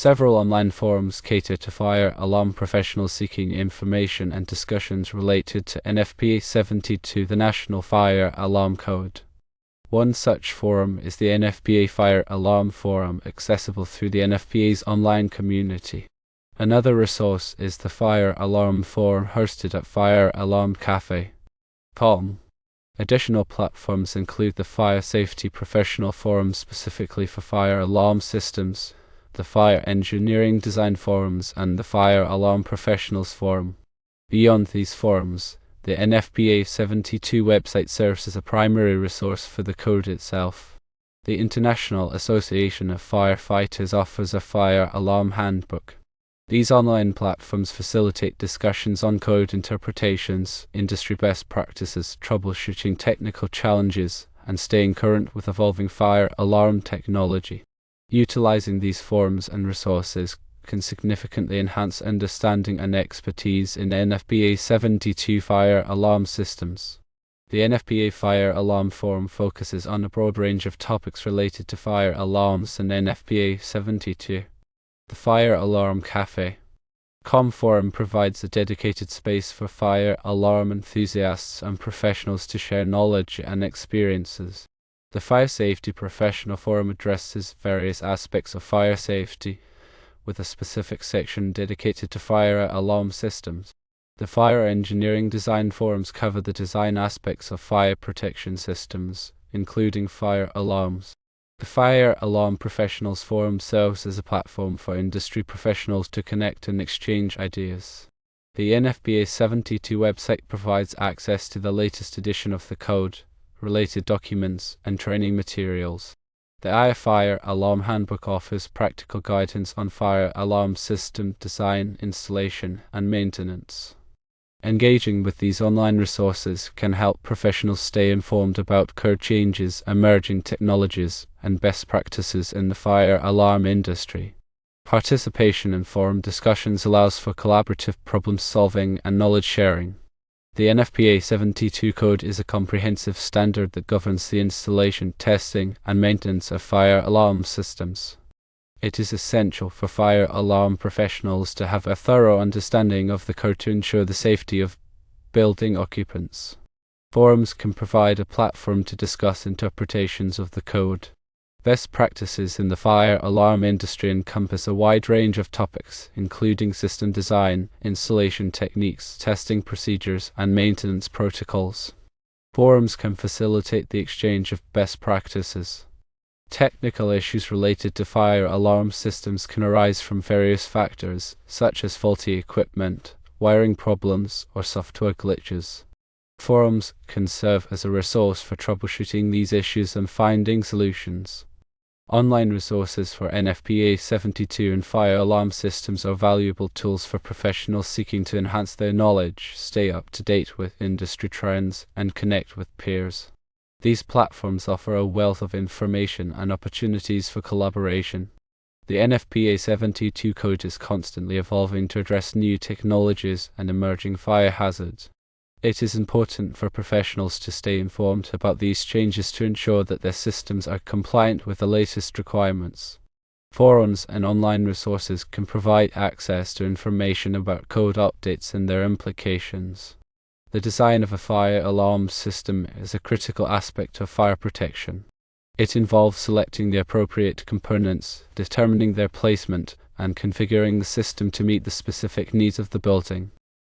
Several online forums cater to fire alarm professionals seeking information and discussions related to NFPA 72, the National Fire Alarm Code. One such forum is the NFPA Fire Alarm Forum, accessible through the NFPA's online community. Another resource is the Fire Alarm Forum hosted at Fire Alarm Cafe. Palm. Additional platforms include the Fire Safety Professional Forum specifically for fire alarm systems, the Fire Engineering Design Forums, and the Fire Alarm Professionals Forum. Beyond these forums, the NFPA 72 website serves as a primary resource for the code itself. The International Association of Firefighters offers a fire alarm handbook. These online platforms facilitate discussions on code interpretations, industry best practices, troubleshooting technical challenges, and staying current with evolving fire alarm technology. Utilizing these forums and resources can significantly enhance understanding and expertise in NFPA 72 fire alarm systems. The NFPA Fire Alarm Forum focuses on a broad range of topics related to fire alarms and NFPA 72. The Fire Alarm Cafe. Forum provides a dedicated space for fire alarm enthusiasts and professionals to share knowledge and experiences. The Fire Safety Professional Forum addresses various aspects of fire safety, with a specific section dedicated to fire alarm systems. The Fire Engineering Design Forums cover the design aspects of fire protection systems, including fire alarms. The Fire Alarm Professionals Forum serves as a platform for industry professionals to connect and exchange ideas. The NFPA 72 website provides access to the latest edition of the code, related documents, and training materials. The Fire Alarm Handbook offers practical guidance on fire alarm system design, installation, and maintenance. Engaging with these online resources can help professionals stay informed about code changes, emerging technologies, and best practices in the fire alarm industry. Participation in forum discussions allows for collaborative problem solving and knowledge sharing. The NFPA 72 code is a comprehensive standard that governs the installation, testing, and maintenance of fire alarm systems. It is essential for fire alarm professionals to have a thorough understanding of the code to ensure the safety of building occupants. Forums can provide a platform to discuss interpretations of the code. Best practices in the fire alarm industry encompass a wide range of topics, including system design, installation techniques, testing procedures, and maintenance protocols. Forums can facilitate the exchange of best practices. Technical issues related to fire alarm systems can arise from various factors, such as faulty equipment, wiring problems, or software glitches. Forums can serve as a resource for troubleshooting these issues and finding solutions. Online resources for NFPA 72 and fire alarm systems are valuable tools for professionals seeking to enhance their knowledge, stay up to date with industry trends, and connect with peers. These platforms offer a wealth of information and opportunities for collaboration. The NFPA 72 code is constantly evolving to address new technologies and emerging fire hazards. It is important for professionals to stay informed about these changes to ensure that their systems are compliant with the latest requirements. Forums and online resources can provide access to information about code updates and their implications. The design of a fire alarm system is a critical aspect of fire protection. It involves selecting the appropriate components, determining their placement, and configuring the system to meet the specific needs of the building.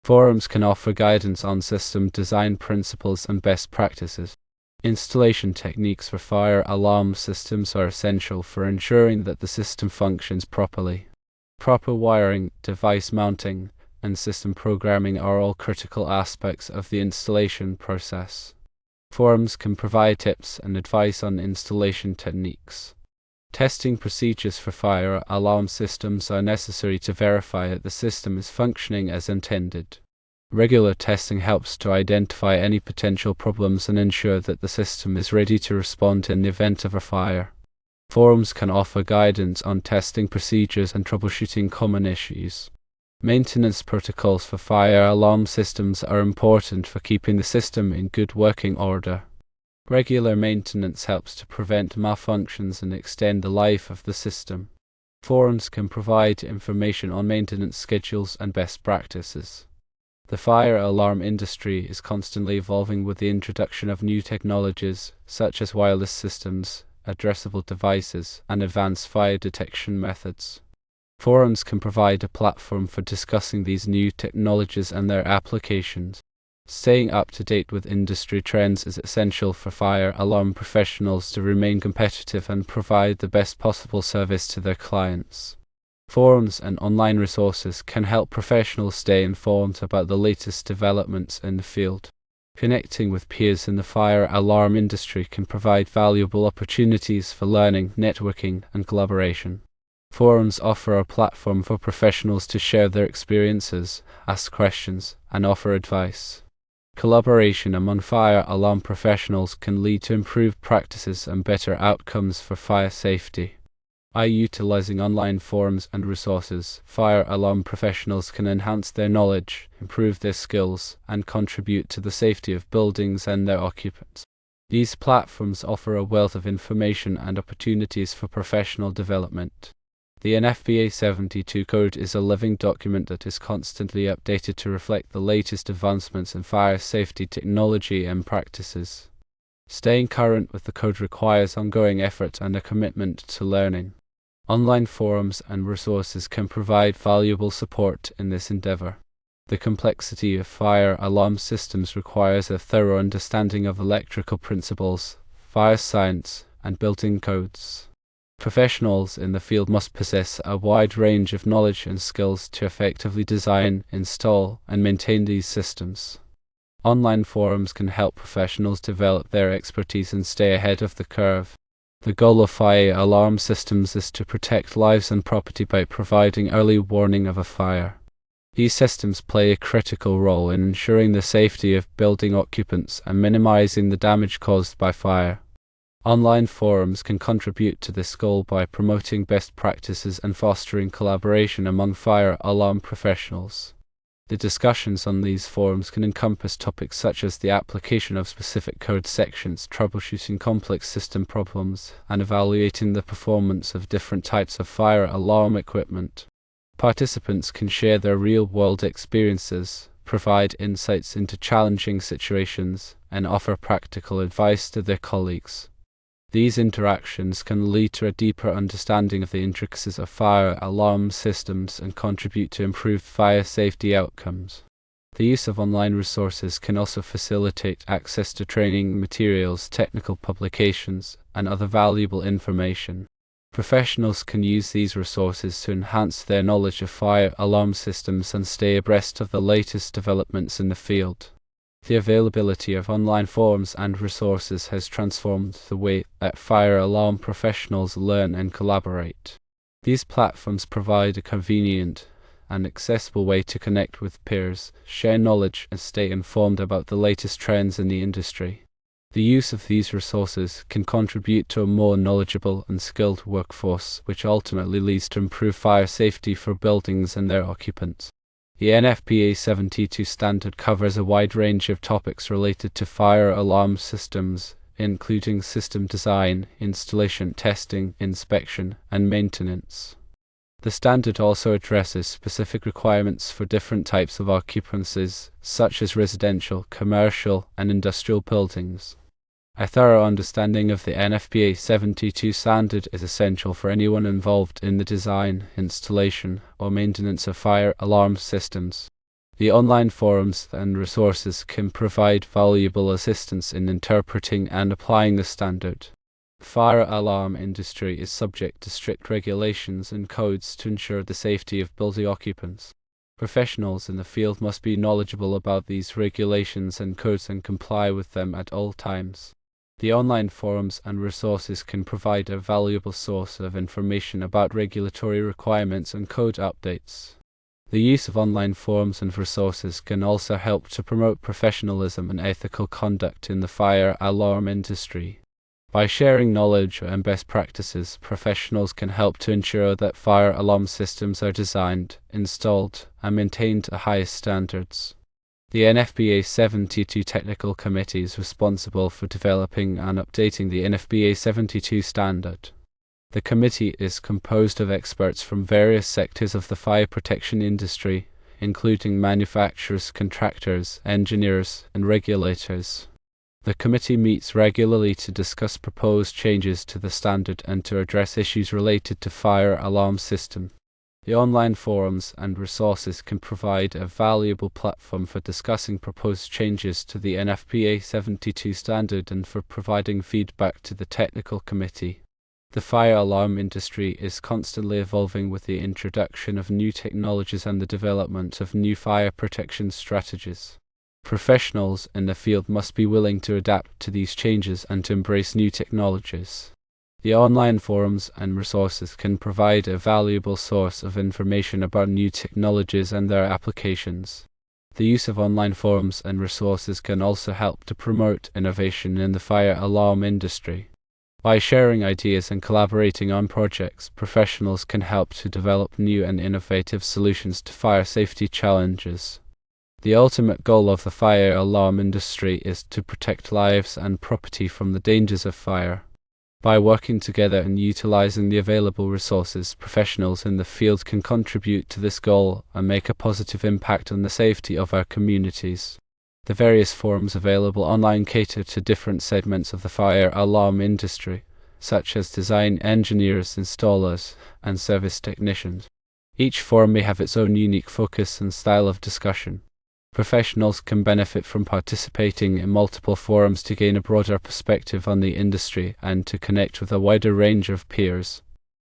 Forums can offer guidance on system design principles and best practices. Installation techniques for fire alarm systems are essential for ensuring that the system functions properly. Proper wiring, device mounting, and system programming are all critical aspects of the installation process. Forums can provide tips and advice on installation techniques. Testing procedures for fire alarm systems are necessary to verify that the system is functioning as intended. Regular testing helps to identify any potential problems and ensure that the system is ready to respond in the event of a fire. Forums can offer guidance on testing procedures and troubleshooting common issues. Maintenance protocols for fire alarm systems are important for keeping the system in good working order. Regular maintenance helps to prevent malfunctions and extend the life of the system. Forums can provide information on maintenance schedules and best practices. The fire alarm industry is constantly evolving with the introduction of new technologies, such as wireless systems, addressable devices, and advanced fire detection methods. Forums can provide a platform for discussing these new technologies and their applications. Staying up to date with industry trends is essential for fire alarm professionals to remain competitive and provide the best possible service to their clients. Forums and online resources can help professionals stay informed about the latest developments in the field. Connecting with peers in the fire alarm industry can provide valuable opportunities for learning, networking, and collaboration. Forums offer a platform for professionals to share their experiences, ask questions, and offer advice. Collaboration among fire alarm professionals can lead to improved practices and better outcomes for fire safety. By utilizing online forums and resources, fire alarm professionals can enhance their knowledge, improve their skills, and contribute to the safety of buildings and their occupants. These platforms offer a wealth of information and opportunities for professional development. The NFPA 72 code is a living document that is constantly updated to reflect the latest advancements in fire safety technology and practices. Staying current with the code requires ongoing effort and a commitment to learning. Online forums and resources can provide valuable support in this endeavor. The complexity of fire alarm systems requires a thorough understanding of electrical principles, fire science, and building codes. Professionals in the field must possess a wide range of knowledge and skills to effectively design, install, and maintain these systems. Online forums can help professionals develop their expertise and stay ahead of the curve. The goal of fire alarm systems is to protect lives and property by providing early warning of a fire. These systems play a critical role in ensuring the safety of building occupants and minimizing the damage caused by fire. Online forums can contribute to this goal by promoting best practices and fostering collaboration among fire alarm professionals. The discussions on these forums can encompass topics such as the application of specific code sections, troubleshooting complex system problems, and evaluating the performance of different types of fire alarm equipment. Participants can share their real-world experiences, provide insights into challenging situations, and offer practical advice to their colleagues. These interactions can lead to a deeper understanding of the intricacies of fire alarm systems and contribute to improved fire safety outcomes. The use of online resources can also facilitate access to training materials, technical publications, and other valuable information. Professionals can use these resources to enhance their knowledge of fire alarm systems and stay abreast of the latest developments in the field. The availability of online forums and resources has transformed the way that fire alarm professionals learn and collaborate. These platforms provide a convenient and accessible way to connect with peers, share knowledge, and stay informed about the latest trends in the industry. The use of these resources can contribute to a more knowledgeable and skilled workforce, which ultimately leads to improved fire safety for buildings and their occupants. The NFPA 72 standard covers a wide range of topics related to fire alarm systems, including system design, installation, testing, inspection, and maintenance. The standard also addresses specific requirements for different types of occupancies, such as residential, commercial, and industrial buildings. A thorough understanding of the NFPA 72 standard is essential for anyone involved in the design, installation, or maintenance of fire alarm systems. The online forums and resources can provide valuable assistance in interpreting and applying the standard. The fire alarm industry is subject to strict regulations and codes to ensure the safety of building occupants. Professionals in the field must be knowledgeable about these regulations and codes and comply with them at all times. The online forums and resources can provide a valuable source of information about regulatory requirements and code updates. The use of online forums and resources can also help to promote professionalism and ethical conduct in the fire alarm industry. By sharing knowledge and best practices, professionals can help to ensure that fire alarm systems are designed, installed, and maintained to the highest standards. The NFPA 72 Technical Committee is responsible for developing and updating the NFPA 72 standard. The committee is composed of experts from various sectors of the fire protection industry, including manufacturers, contractors, engineers, and regulators. The committee meets regularly to discuss proposed changes to the standard and to address issues related to fire alarm system. The online forums and resources can provide a valuable platform for discussing proposed changes to the NFPA 72 standard and for providing feedback to the technical committee. The fire alarm industry is constantly evolving with the introduction of new technologies and the development of new fire protection strategies. Professionals in the field must be willing to adapt to these changes and to embrace new technologies. The online forums and resources can provide a valuable source of information about new technologies and their applications. The use of online forums and resources can also help to promote innovation in the fire alarm industry. By sharing ideas and collaborating on projects, professionals can help to develop new and innovative solutions to fire safety challenges. The ultimate goal of the fire alarm industry is to protect lives and property from the dangers of fire. By working together and utilizing the available resources, professionals in the field can contribute to this goal and make a positive impact on the safety of our communities. The various forums available online cater to different segments of the fire alarm industry, such as design engineers, installers, and service technicians. Each forum may have its own unique focus and style of discussion. Professionals can benefit from participating in multiple forums to gain a broader perspective on the industry and to connect with a wider range of peers.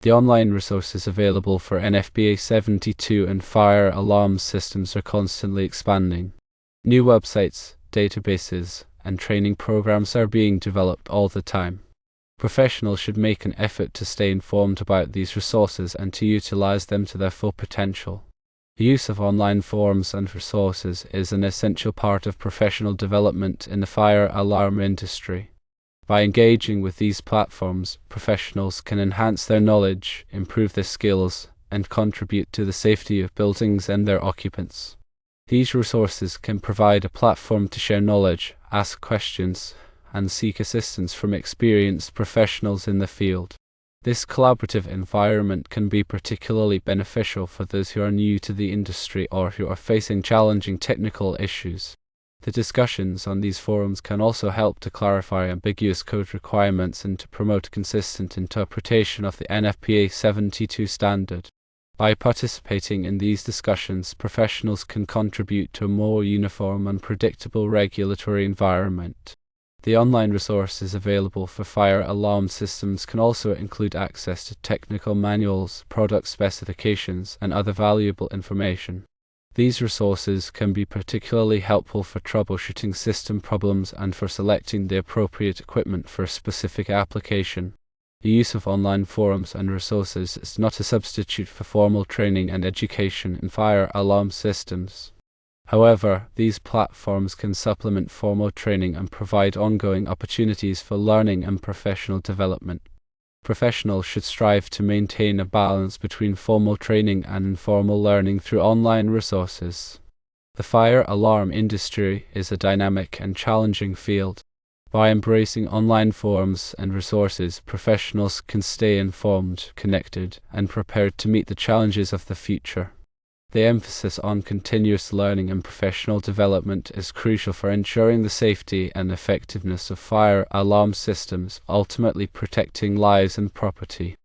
The online resources available for NFPA 72 and fire alarm systems are constantly expanding. New websites, databases, and training programs are being developed all the time. Professionals should make an effort to stay informed about these resources and to utilize them to their full potential. The use of online forums and resources is an essential part of professional development in the fire alarm industry. By engaging with these platforms, professionals can enhance their knowledge, improve their skills, and contribute to the safety of buildings and their occupants. These resources can provide a platform to share knowledge, ask questions, and seek assistance from experienced professionals in the field. This collaborative environment can be particularly beneficial for those who are new to the industry or who are facing challenging technical issues. The discussions on these forums can also help to clarify ambiguous code requirements and to promote consistent interpretation of the NFPA 72 standard. By participating in these discussions, professionals can contribute to a more uniform and predictable regulatory environment. The online resources available for fire alarm systems can also include access to technical manuals, product specifications, and other valuable information. These resources can be particularly helpful for troubleshooting system problems and for selecting the appropriate equipment for a specific application. The use of online forums and resources is not a substitute for formal training and education in fire alarm systems. However, these platforms can supplement formal training and provide ongoing opportunities for learning and professional development. Professionals should strive to maintain a balance between formal training and informal learning through online resources. The fire alarm industry is a dynamic and challenging field. By embracing online forums and resources, professionals can stay informed, connected, and prepared to meet the challenges of the future. The emphasis on continuous learning and professional development is crucial for ensuring the safety and effectiveness of fire alarm systems, ultimately protecting lives and property.